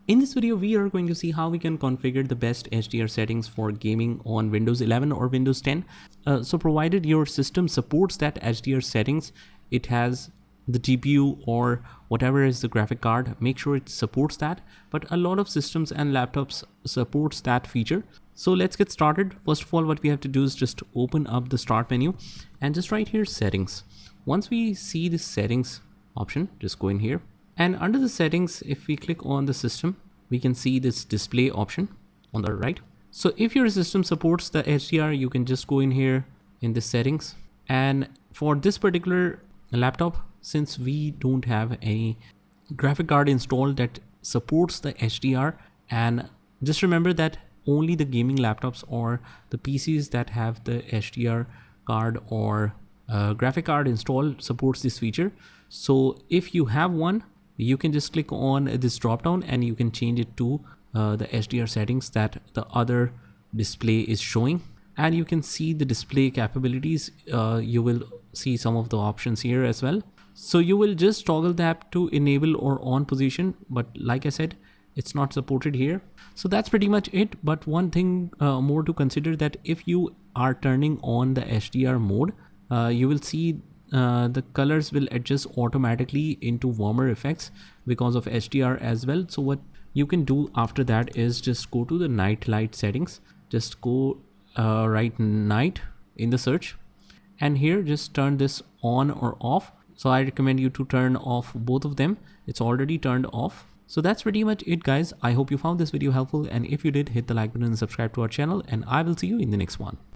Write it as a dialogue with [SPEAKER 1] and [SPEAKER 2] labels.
[SPEAKER 1] In this video, we are going to see how we can configure the best HDR settings for gaming on Windows 11 or Windows 10. So provided your system supports that HDR settings, it has the GPU or whatever is the graphic card, make sure it supports that. But a lot of systems and laptops supports that feature. So let's get started. First of all, what we have to do is just open up the start menu and just right here settings. Once we see the settings option, just go in here. And under the settings, if we click on the system, we can see this display option on the right. So if your system supports the HDR, you can just go in here in the settings. And for this particular laptop, since we don't have any graphic card installed that supports the HDR, and just remember that only the gaming laptops or the PCs that have the HDR card or graphic card installed supports this feature. So if you have one, you can just click on this drop down and you can change it to the HDR settings that the other display is showing, and you can see the display capabilities. You will see some of the options here as well. So you will just toggle that to enable or on position, but like I said, it's not supported here. So that's pretty much it. But one thing more to consider, that if you are turning on the HDR mode, you will see the colors will adjust automatically into warmer effects because of HDR as well. So what you can do after that is just go to the night light settings, just go write night in the search, and here just turn this on or off. So I recommend you to turn off both of them. It's already turned off. So that's pretty much it, guys. I hope you found this video helpful, and if you did, hit the like button and subscribe to our channel, and I will see you in the next one.